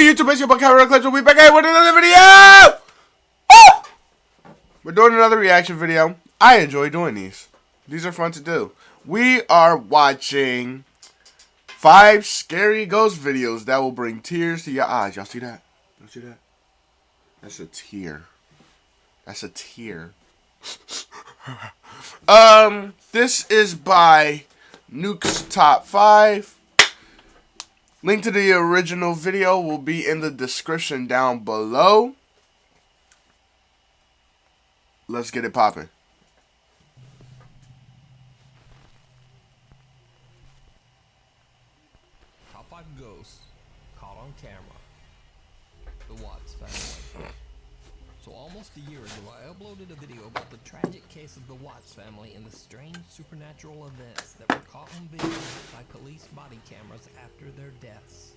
YouTube? It's your boy Camera Clips. We'll be back with another video. Woo! We're doing another reaction video. I enjoy doing these. These are fun to do. We are watching 5 scary ghost videos that will bring tears to your eyes. Y'all see that? Y'all see that? That's a tear. That's a tear. This is by Nuke's Top 5. Link to the original video will be in the description down below. Let's get it popping. Top 5 ghosts caught on camera. The Watts family. So almost a year ago, I uploaded a video about the tragic case of the Watts family and the strange supernatural events that were caught on video by police body cameras after their deaths.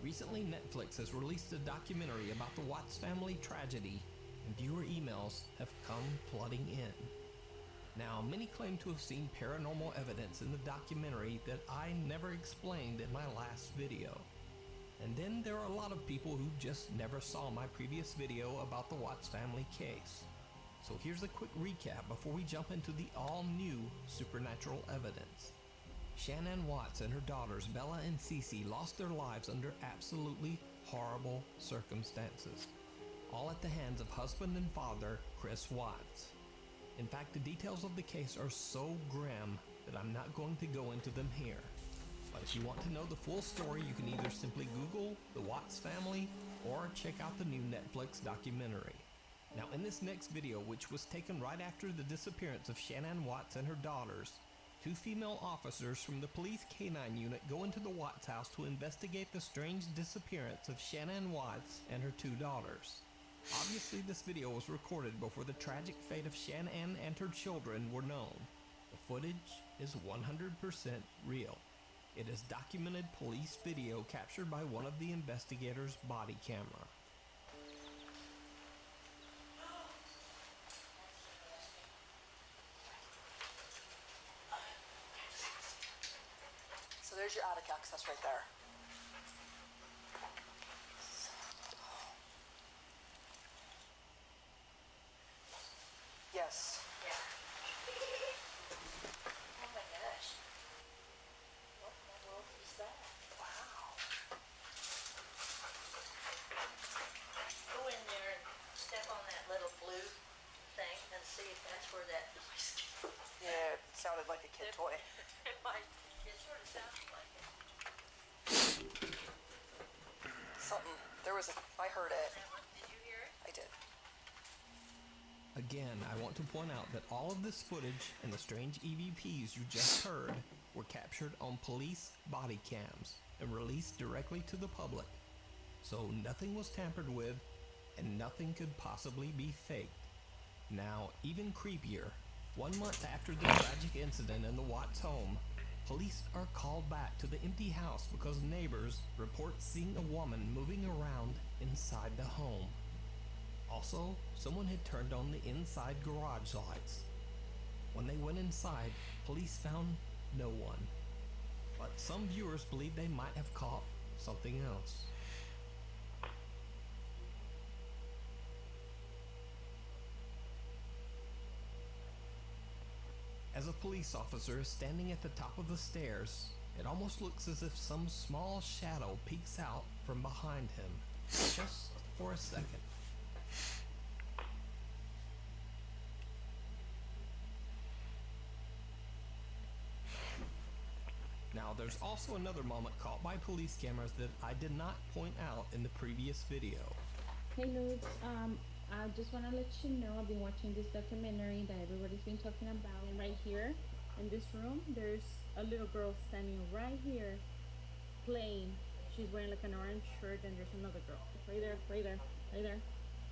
Recently, Netflix has released a documentary about the Watts family tragedy, and viewer emails have come flooding in. Now, many claim to have seen paranormal evidence in the documentary that I never explained in my last video. And then there are a lot of people who just never saw my previous video about the Watts family case. So here's a quick recap before we jump into the all-new supernatural evidence. Shanann Watts and her daughters Bella and Cece lost their lives under absolutely horrible circumstances, all at the hands of husband and father Chris Watts. In fact, the details of the case are so grim that I'm not going to go into them here. But if you want to know the full story, you can either simply Google the Watts family or check out the new Netflix documentary. Now, in this next video, which was taken right after the disappearance of Shanann Watts and her daughters, 2 female officers from the police K-9 unit go into the Watts house to investigate the strange disappearance of Shanann Watts and her 2 daughters. Obviously, this video was recorded before the tragic fate of Shanann and her children were known. The footage is 100% real. It is documented police video captured by one of the investigators' body camera. So there's your attic access right there. Yes. Yeah. Oh my gosh. What in the world is that? Wow. Go in there and step on that little blue thing and see if that's where that noise came from. Yeah, it sounded like a kid toy. It might. It sort of sounds like it. Something. I heard it. Did you hear it? I did. Again, I want to point out that all of this footage and the strange EVPs you just heard were captured on police body cams and released directly to the public. So nothing was tampered with and nothing could possibly be faked. Now, even creepier, 1 month after the tragic incident in the Watts home, police are called back to the empty house because neighbors report seeing a woman moving around inside the home. Also, someone had turned on the inside garage lights. When they went inside, police found no one. But some viewers believe they might have caught something else. As a police officer is standing at the top of the stairs, it almost looks as if some small shadow peeks out from behind him, just for a second. Now, there's also another moment caught by police cameras that I did not point out in the previous video. Hey Lutz, I just want to let you know I've been watching this documentary that everybody's been talking about, and right here in this room there's a little girl standing right here playing. She's wearing like an orange shirt, and there's another girl right there, right there, right there,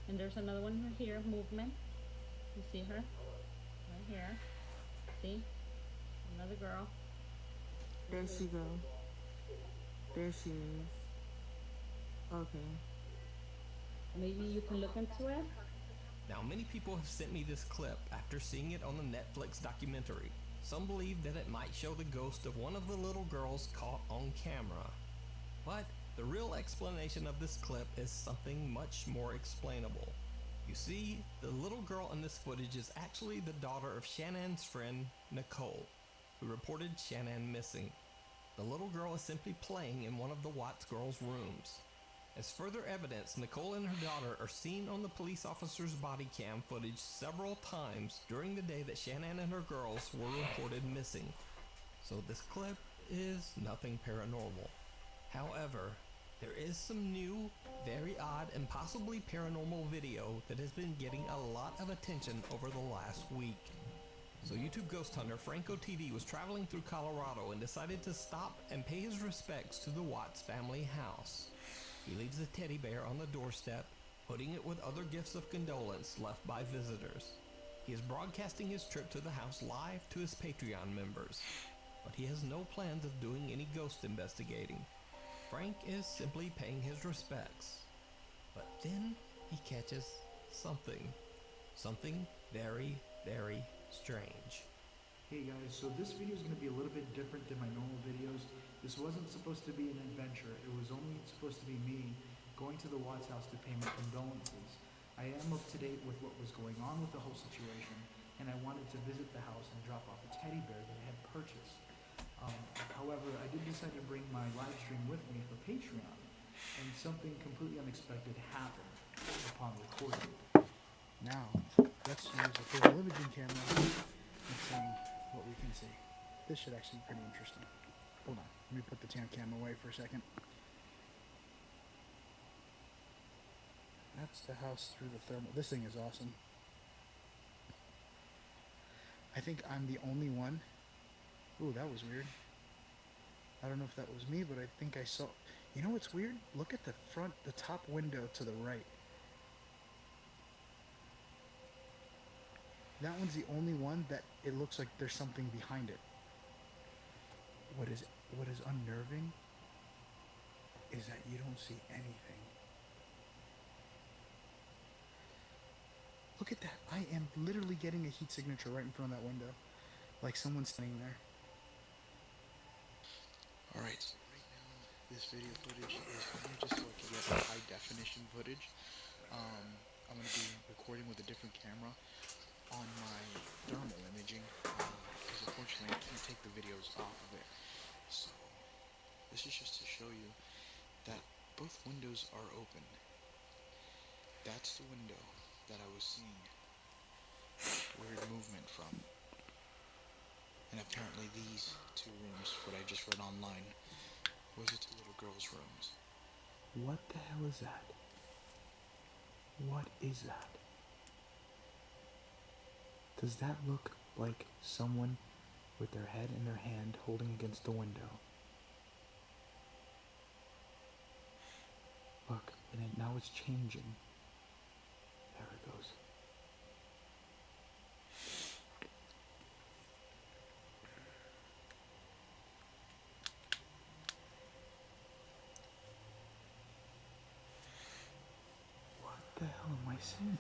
and there's another one right here, movement. You see her right here? See, another girl. There she go. There she is. Okay. Maybe you can look into it. Now, many people have sent me this clip after seeing it on the Netflix documentary. Some believe that it might show the ghost of one of the little girls caught on camera. But The real explanation of this clip is something much more explainable. You see, the little girl in this footage is actually the daughter of Shannon's friend, Nicole, who reported Shannon missing. The little girl is simply playing in one of the Watts girls' rooms. As further evidence, Nicole and her daughter are seen on the police officer's body cam footage several times during the day that Shannon and her girls were reported missing. So this clip is nothing paranormal. However, there is some new, very odd, and possibly paranormal video that has been getting a lot of attention over the last week. So YouTube ghost hunter Franco TV was traveling through Colorado and decided to stop and pay his respects to the Watts family house. He leaves a teddy bear on the doorstep, putting it with other gifts of condolence left by visitors. He is broadcasting his trip to the house live to his Patreon members, but he has no plans of doing any ghost investigating. Frank is simply paying his respects. But then he catches something. Something very, very strange. Hey guys, so this video is going to be a little bit different than my normal videos. This wasn't supposed to be an adventure. It was only supposed to be me going to the Watts house to pay my condolences. I am up to date with what was going on with the whole situation, and I wanted to visit the house and drop off a teddy bear that I had purchased. However, I did decide to bring my live stream with me for Patreon, and something completely unexpected happened upon recording. Now, let's use a thermal imaging camera and see what we can see. This should actually be pretty interesting. Hold on, let me put the cam away for a second. That's the house through the thermal. This thing is awesome. I think I'm the only one. Ooh, that was weird. I don't know if that was me, but I think I saw... You know what's weird? Look at the top window to the right. That one's the only one that it looks like there's something behind it. What is unnerving is that you don't see anything. Look at that. I am literally getting a heat signature right in front of that window. Like someone's standing there. Alright, so right now this video footage is kind of just so I can get high definition footage. I'm going to be recording with a different camera on my thermal imaging because unfortunately I can't take the videos off of it. So this is just to show you that both windows are open. That's the window that I was seeing weird movement from. And apparently these two rooms, what I just read online, was the two little girls' rooms. What the hell is that? What is that? Does that look like someone with their head in their hand holding against the window? Look, and now it's changing. There it goes. What the hell am I seeing?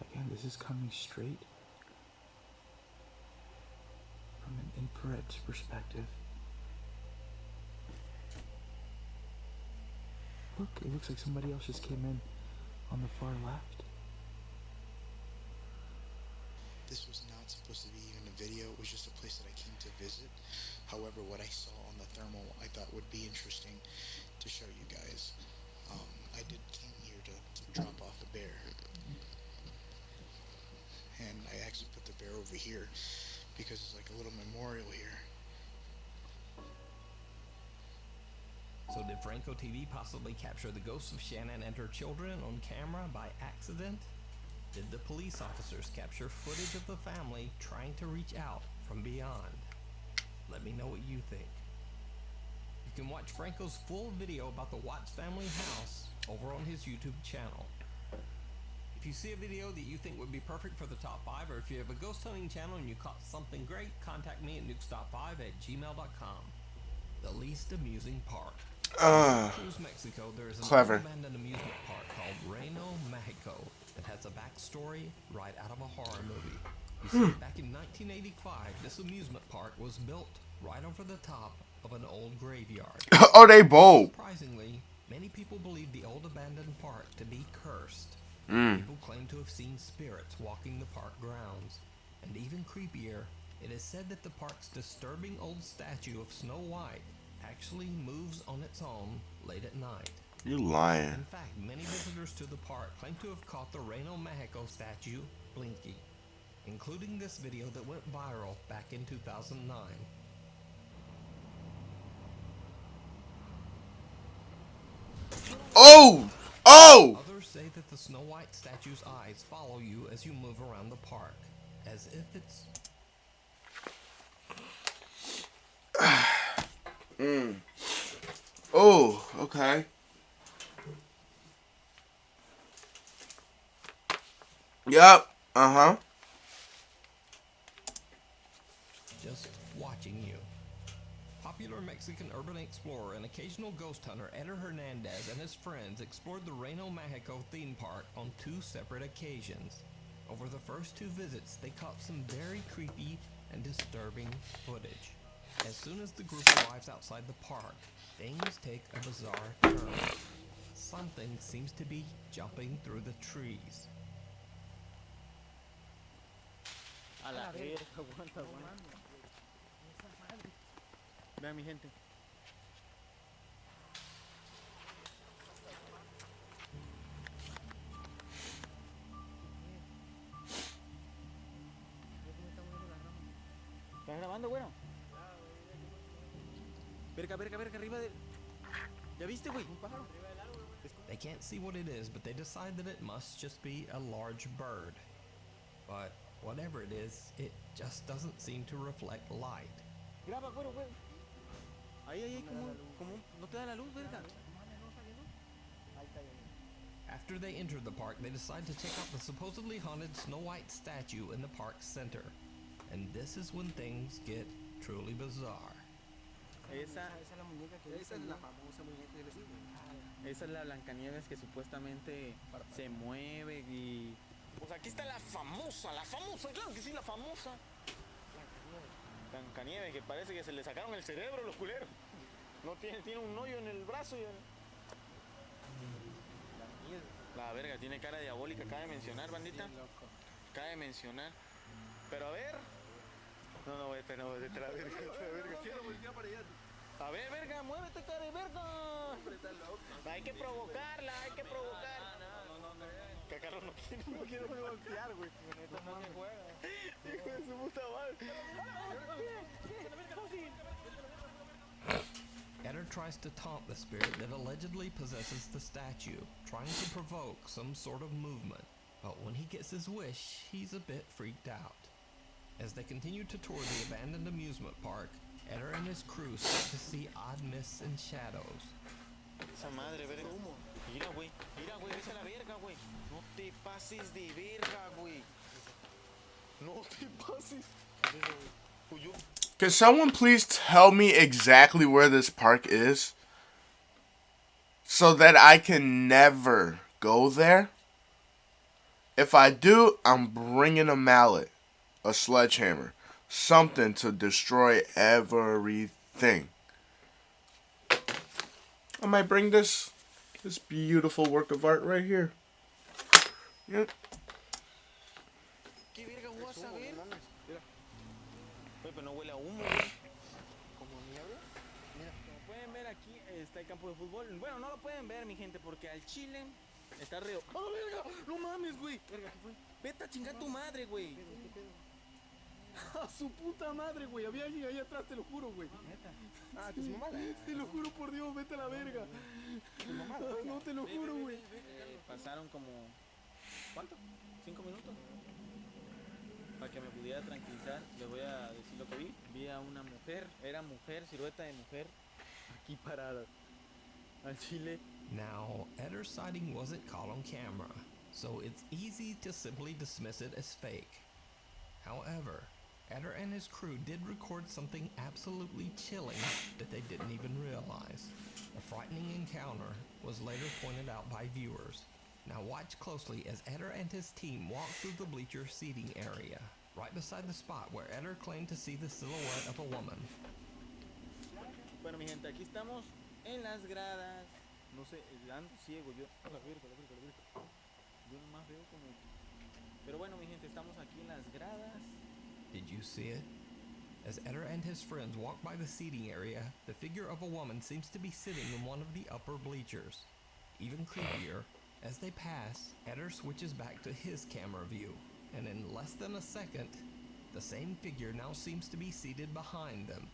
Again, this is coming straight from an infrared perspective. Look, it looks like somebody else just came in on the far left. This was not supposed to be even a video, it was just a place that I came to visit. However, what I saw on the thermal I thought would be interesting to show you guys. I came here to drop off a bear. And I actually put the bear over here because it's like a little memorial here. So did Franco TV possibly capture the ghosts of Shannon and her children on camera by accident? Did the police officers capture footage of the family trying to reach out from beyond? Let me know what you think. You can watch Franco's full video about the Watts family house over on his YouTube channel. If you see a video that you think would be perfect for the top 5, or if you have a ghost hunting channel and you caught something great, contact me at nukestop5@gmail.com. The least amusing part. In Cruz, Mexico, there is an abandoned amusement park called Reno Mexico that has a backstory right out of a horror movie. You see, back in 1985, this amusement park was built right over the top of an old graveyard. Oh, they bold. Surprisingly, many people believe the old abandoned park to be cursed. Mm. People claim to have seen spirits walking the park grounds. And even creepier, it is said that the park's disturbing old statue of Snow White actually moves on its own late at night. You lying. In fact, many visitors to the park claim to have caught the Reno Mexico statue blinking, including this video that went viral back in 2009. Oh! Oh! Others say that the Snow White statue's eyes follow you as you move around the park, as if it's... Oh, okay. Yep. Uh-huh. just watching you. Popular Mexican urban explorer and occasional ghost hunter Eder Hernandez and his friends explored the Reno Mexico theme park on 2 separate occasions. Over the first 2 visits, they caught some very creepy and disturbing footage. As soon as the group arrives outside the park, things take a bizarre turn. Something seems to be jumping through the trees. A la verga, aguanta, aguanta. Vean mi gente. ¿Estás grabando, bueno? Verga, verga, verga, arriba del... ¿Ya viste, güey? Un pájaro. They can't see what it is, but they decide that it must just be a large bird. But whatever it is, it just doesn't seem to reflect light. Graba, güero, güero. Ahí, ahí, como... ¿No te da la luz, verga? After they enter the park, they decide to check out the supposedly haunted Snow White statue in the park's center. And this is when things get truly bizarre. Esa es la muñeca que... Esa es la famosa muñeca que le sigue. Esa es la Blancanieves que supuestamente se mueve y... Pues aquí está la famosa, claro que sí, la famosa. Blancanieves, que parece que se le sacaron el cerebro los culeros. No tiene un hoyo en el brazo y la verga, tiene cara diabólica, cabe mencionar, bandita. Cabe mencionar. Pero a ver. No, vete la verga, Quiero voltear para allá. A ver, verga, muévete, cara de verga. Hay que provocarla, hay que provocar. Que Carlos no quiere voltear, güey. No se juega. Hijo de su puta madre. Eder tries to taunt the spirit that allegedly possesses the statue, trying to provoke some sort of movement. But when he gets his wish, he's a bit freaked out. As they continue to tour the abandoned amusement park, Eder and his crew start to see odd mists and shadows. Esa madre, verga. Mira, güey, esa la verga, güey. No te pases de verga, güey. No te pases. Pues yo... Can someone please tell me exactly where this park is? So that I can never go there? If I do, I'm bringing a mallet, a sledgehammer, something to destroy everything. I might bring this beautiful work of art right here. Yep. ¿Qué verga vas a ver? Pero no huele a humo, güey. ¿Como niebla? Mira, como pueden ver aquí está el campo de fútbol. Bueno, no lo pueden ver, mi gente, porque al chile está reo. ¡Ah, verga! ¡No mames, güey! Verga, ¿qué fue? Vete a chingar tu madre, güey. A su puta madre, güey. Había alguien ahí atrás, te lo juro, güey. ¿Neta? Ah, que es mamá. Te lo juro por Dios, vete a la verga. No, te lo juro, güey. Pasaron como... ¿Cuánto? ¿5 minutos? Para que me pudiera tranquilizar, les voy a decir lo que vi. Vi a una mujer, era mujer, silueta de mujer, aquí parada. Al chile. Now, Eder's sighting wasn't caught on camera, so it's easy to simply dismiss it as fake. However, Eder and his crew did record something absolutely chilling that they didn't even realize. A frightening encounter was later pointed out by viewers. Now watch closely as Eder and his team walk through the bleacher seating area. right beside the spot where Eder claimed to see the silhouette of a woman. Bueno, mi gente, aquí estamos en las gradas. No sé, ando ciego yo. A la verga, la verga, la verga. Yo nomás veo como... Pero bueno, mi gente, estamos aquí en las gradas. Did you see it? As Eder and his friends walk by the seating area, the figure of a woman seems to be sitting in one of the upper bleachers. Even creepier, as they pass, Eder switches back to his camera view, and in less than a second, the same figure now seems to be seated behind them,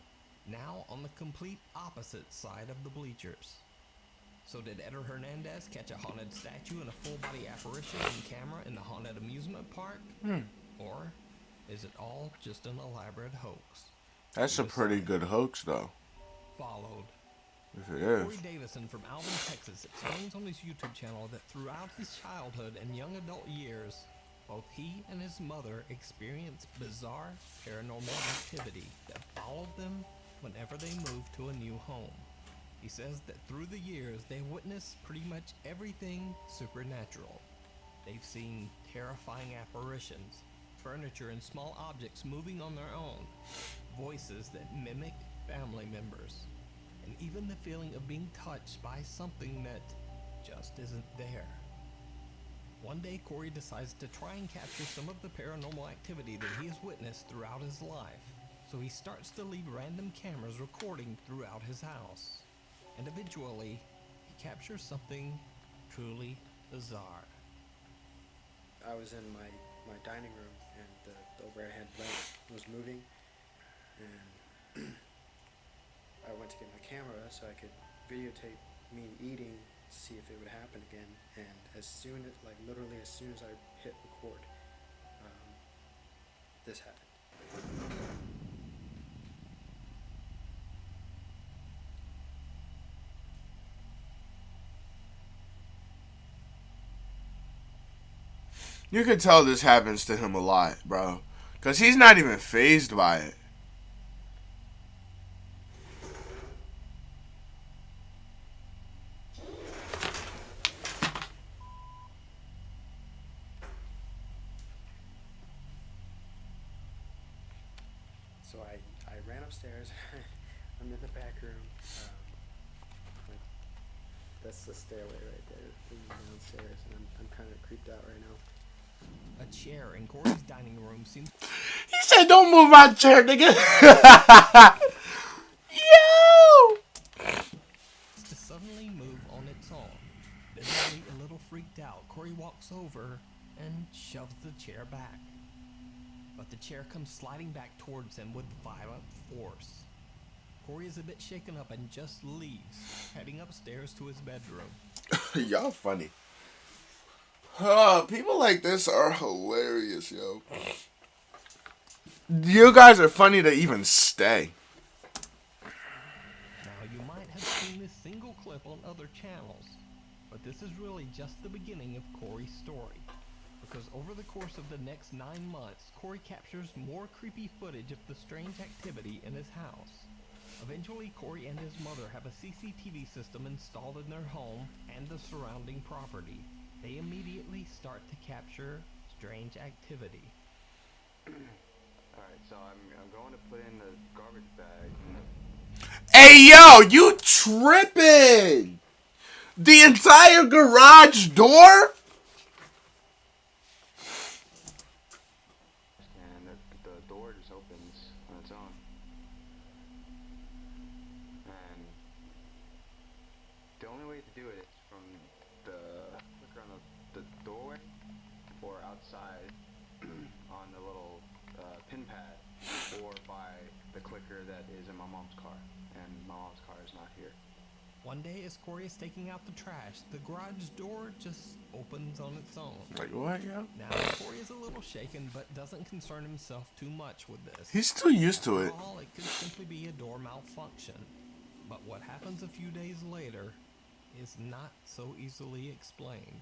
now on the complete opposite side of the bleachers. So did Eder Hernandez catch a haunted statue in a full-body apparition on camera in the haunted amusement park? Or is it all just an elaborate hoax? That's a pretty good hoax, though. Followed. Yes, it is. Corey Davison from Alvin, Texas explains on his YouTube channel that throughout his childhood and young adult years, both he and his mother experienced bizarre paranormal activity that followed them whenever they moved to a new home. He says that through the years, they witnessed pretty much everything supernatural. They've seen terrifying apparitions, furniture and small objects moving on their own, voices that mimic family members, and even the feeling of being touched by something that just isn't there. One day, Corey decides to try and capture some of the paranormal activity that he has witnessed throughout his life. So he starts to leave random cameras recording throughout his house. And eventually, he captures something truly bizarre. I was in my dining room and the overhead light was moving, and I went to get my camera so I could videotape me eating to see if it would happen again. And as soon as, like literally as soon as I hit record, this happened. You can tell this happens to him a lot, bro. Because he's not even fazed by it. So I ran upstairs. I'm in the back room. Like, that's the stairway right there, leading downstairs, and I'm kind of creeped out right now. A chair in Corey's dining room seems He said, "Don't move my chair, nigga." Yo! to suddenly move on its own. Visibly a little freaked out, Corey walks over and shoves the chair back. But the chair comes sliding back towards him with violent force. Corey is a bit shaken up and just leaves, heading upstairs to his bedroom. Y'all funny. People like this are hilarious, yo. You guys are funny to even stay. Now, you might have seen this single clip on other channels, but this is really just the beginning of Corey's story. Because over the course of the next 9 months, Corey captures more creepy footage of the strange activity in his house. Eventually, Corey and his mother have a CCTV system installed in their home and the surrounding property. They immediately start to capture strange activity. Alright, so I'm going to put in the garbage bag. Hey, yo, you tripping? The entire garage door? And the door just opens on its own. And the only way to do it is from the clicker on the doorway or outside on the little pin pad, or by the clicker that is in my mom's car, and my mom's car is not here. One day, as Corey is taking out the trash, the garage door just opens on its own. Like what, yo? Now, Corey is a little shaken, but doesn't concern himself too much with this. He's too used to it. After all, it could simply be a door malfunction. But what happens a few days later is not so easily explained.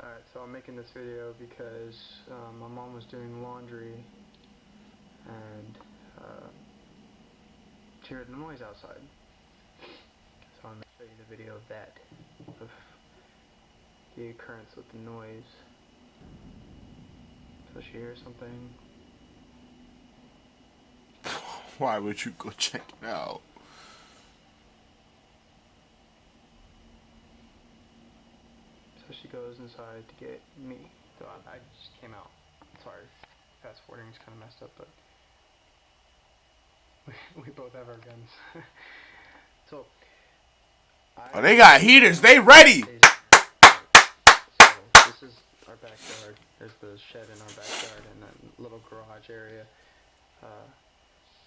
Alright, so I'm making this video because my mom was doing laundry and she heard the noise outside. So I'm going to show you the video of that, of the occurrence with the noise. So she hears something, Why would you go check it out? So she goes inside to get me. So I just came out. Sorry, fast forwarding is kind of messed up, but we both have our guns. So Oh, they got heaters. They ready. So this is our backyard. There's the shed in our backyard and that little garage area.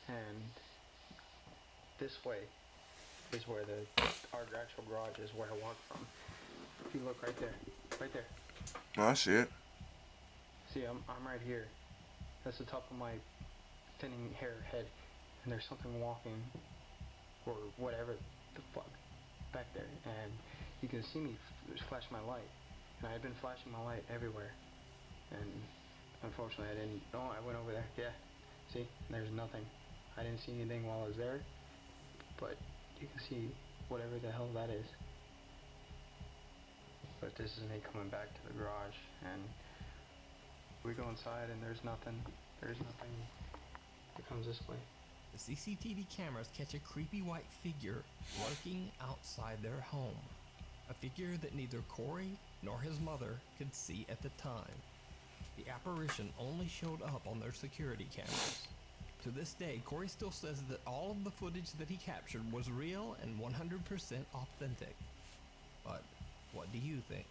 And this way is where our actual garage is, where I walk from. If you look right there, Oh, I see it. see, I'm right here. That's the top of my thinning hair head, and there's something walking, or whatever the fuck, back there, and you can see me flash my light, and I had been flashing my light everywhere, and unfortunately I didn't. Oh, I went over there. Yeah, see, there's nothing. I didn't see anything while I was there, but you can see whatever the hell that is. But this is me coming back to the garage, and we go inside, and there's nothing. There's nothing that comes this way. The CCTV cameras catch a creepy white figure lurking outside their home. A figure that neither Corey nor his mother could see at the time. The apparition only showed up on their security cameras. To this day, Corey still says that all of the footage that he captured was real and 100% authentic. But what do you think?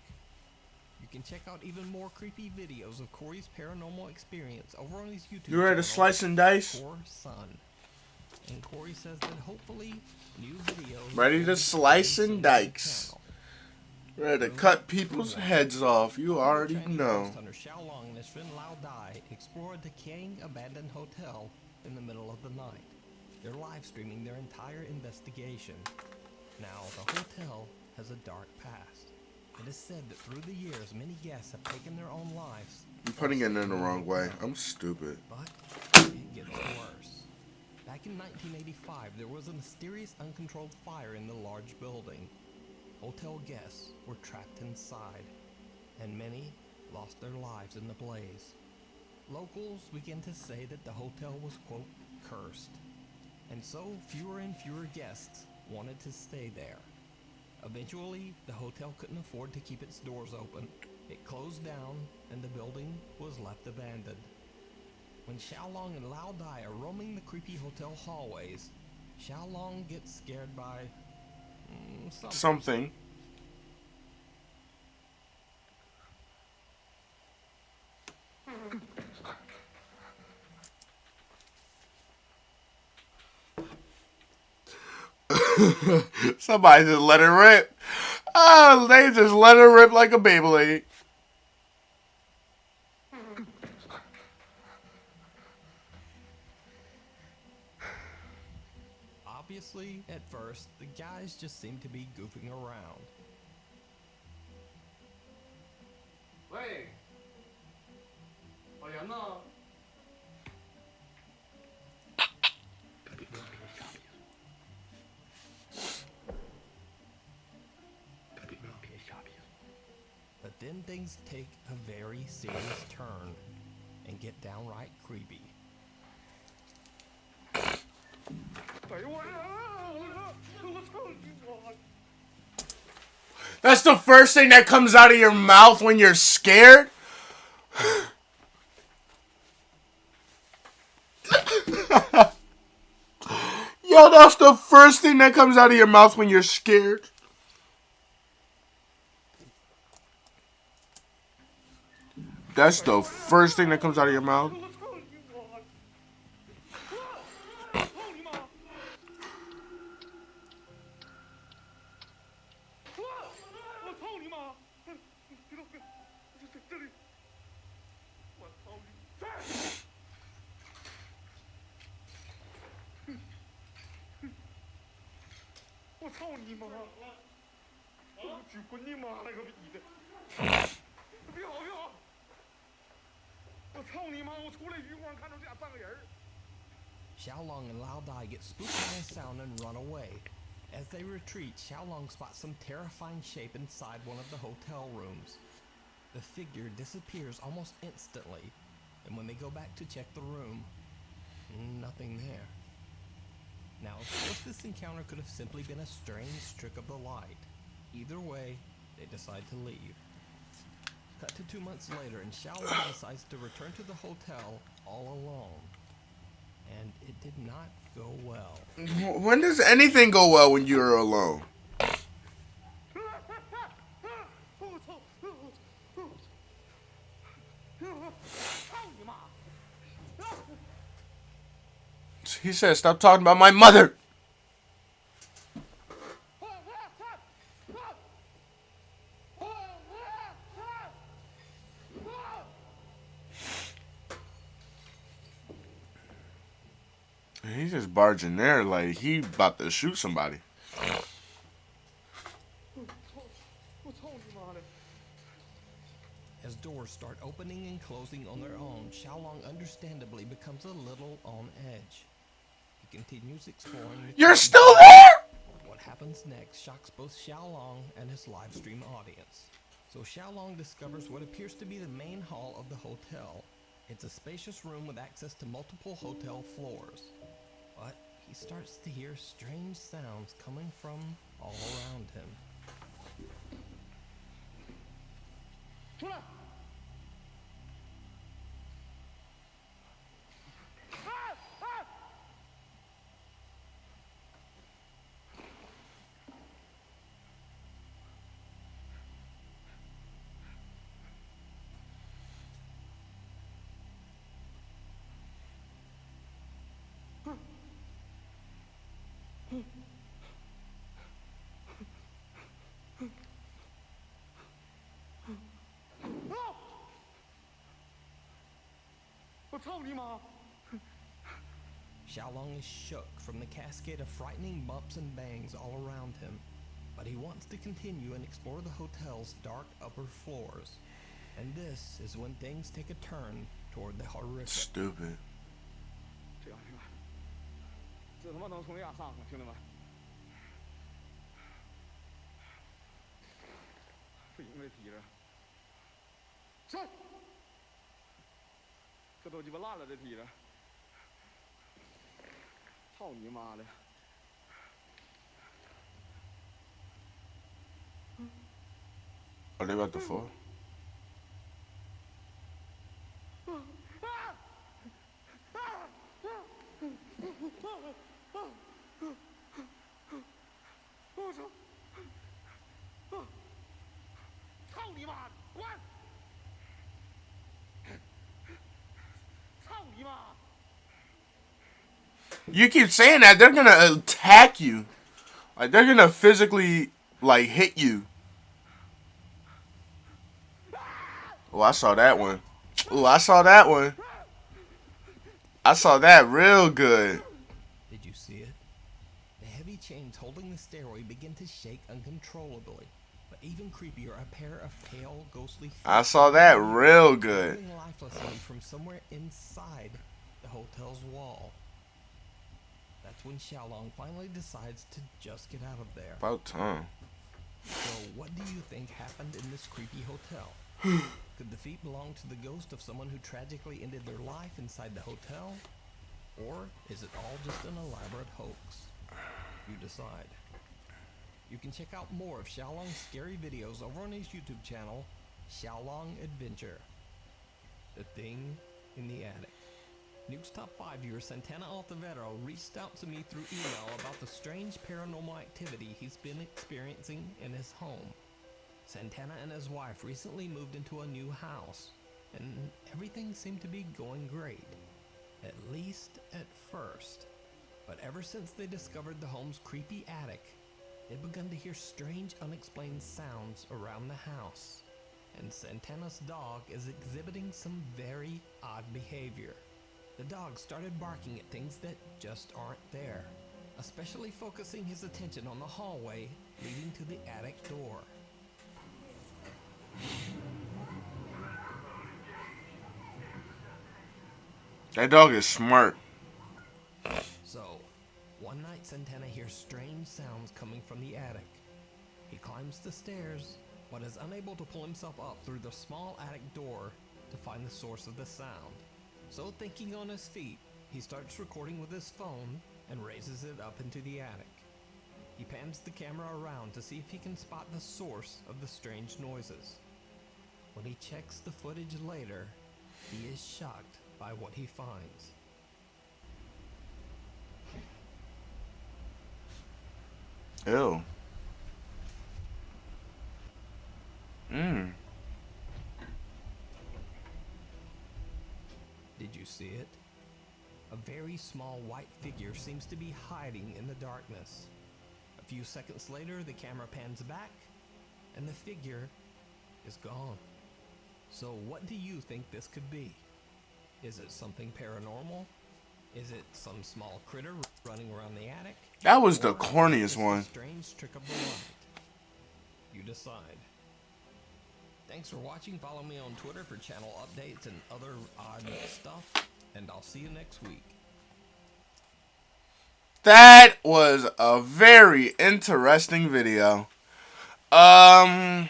You can check out even more creepy videos of Corey's paranormal experience over on his YouTube channel. You ready to slice and dice? Core Son. And Corey says that hopefully new videos. Ready to slice and dice. Ready to cut people's heads off. You already know. Hunter Xiaolong and his friend Lao Dai explored a decaying abandoned hotel in the middle of the night. They're live streaming their entire investigation. Now, the hotel has a dark past. It is said that through the years, many guests have taken their own lives. I'm putting it in the wrong way. I'm stupid. But it gets worse. Back in 1985, there was a mysterious uncontrolled fire in the large building. Hotel guests were trapped inside, and many lost their lives in the blaze. Locals began to say that the hotel was, quote, cursed, and so fewer and fewer guests wanted to stay there. Eventually, the hotel couldn't afford to keep its doors open. It closed down, and the building was left abandoned. When Xiaolong and Lao Dai are roaming the creepy hotel hallways, Xiaolong gets scared by Something. Somebody just let it rip. Oh, they just let it rip like a Beyblade. Obviously, at first, the guys just seem to be goofing around. Wait. Oh, yeah, no. But then things take a very serious turn and get downright creepy. That's the first thing that comes out of your mouth when you're scared? Yo, that's the first thing that comes out of your mouth when you're scared. That's the first thing that comes out of your mouth. Xiaolong and Lao Dai get spooked by a sound and run away. As they retreat, Xiaolong spots some terrifying shape inside one of the hotel rooms. The figure disappears almost instantly, and when they go back to check the room, nothing there. Now, of course, this encounter could have simply been a strange trick of the light. Either way, they decide to leave. Cut to 2 months later, and Xiaolong decides to return to the hotel all alone. And it did not go well. When does anything go well when you're alone? He said, "Stop talking about my mother." He's just barging there like he about to shoot somebody. As doors start opening and closing on their own, Xiaolong understandably becomes a little on edge. He continues exploring the You're still there? What happens next shocks both Xiaolong and his live stream audience. So Xiaolong discovers what appears to be the main hall of the hotel. It's a spacious room with access to multiple hotel floors. But he starts to hear strange sounds coming from all around him. Xiaolong is shook from the cascade of frightening bumps and bangs all around him, but he wants to continue and explore the hotel's dark upper floors. And this is when things take a turn toward the horrific. Stupid. 这他妈能从亚上吗，兄弟们？不行，这踢着。上！这都鸡巴烂了，这踢着。操你妈的！Are they about to fall? You keep saying that, they're gonna attack you. Like, they're gonna physically, like, hit you. Oh, I saw that one. Oh, I saw that one. I saw that real good. Did you see it? The heavy chains holding the stairway begin to shake uncontrollably. But even creepier, a pair of pale, ghostly feet. I saw that real good. Lifelessly from somewhere inside the hotel's wall. That's when Xiaolong finally decides to just get out of there. About time. So, what do you think happened in this creepy hotel? Could the feet belong to the ghost of someone who tragically ended their life inside the hotel? Or is it all just an elaborate hoax? You decide. You can check out more of Xiaolong's scary videos over on his YouTube channel, Xiaolong Adventure. The Thing in the Attic. Nuke's Top 5 viewer Santana Altavero reached out to me through email about the strange paranormal activity he's been experiencing in his home. Santana and his wife recently moved into a new house, and everything seemed to be going great, at least at first. But ever since they discovered the home's creepy attic, they've begun to hear strange, unexplained sounds around the house, and Santana's dog is exhibiting some very odd behavior. The dog started barking at things that just aren't there, especially focusing his attention on the hallway leading to the attic door. That dog is smart. So, one night Santana hears strange sounds coming from the attic. He climbs the stairs, but is unable to pull himself up through the small attic door to find the source of the sound. So, thinking on his feet, he starts recording with his phone and raises it up into the attic. He pans the camera around to see if he can spot the source of the strange noises. When he checks the footage later, he is shocked by what he finds. Ew. Did you see it? A very small white figure seems to be hiding in the darkness. A few seconds later, the camera pans back, and the figure is gone. So what do you think this could be? Is it something paranormal? Is it some small critter running around the attic? That was the Or corniest just a one. strange trick of the light? You decide. Thanks for watching. Follow me on Twitter for channel updates and other odd stuff. And I'll see you next week. That was a very interesting video. I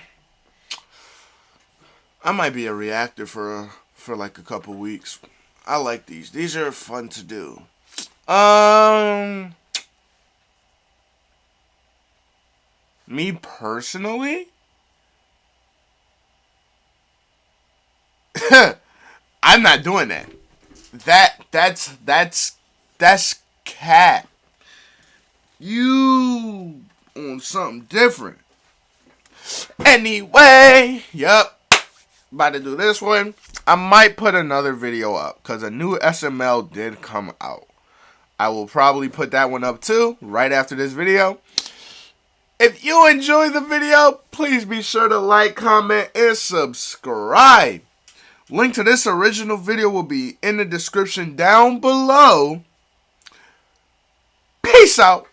might be a reactor for like a couple weeks. I like these. These are fun to do. Me personally, I'm not doing that. That's cat. You on something different. Anyway, yep. About to do this one. I might put another video up because a new SML did come out. I will probably put that one up too right after this video. If you enjoy the video, please be sure to like, comment, and subscribe. Link to this original video will be in the description down below. Peace out.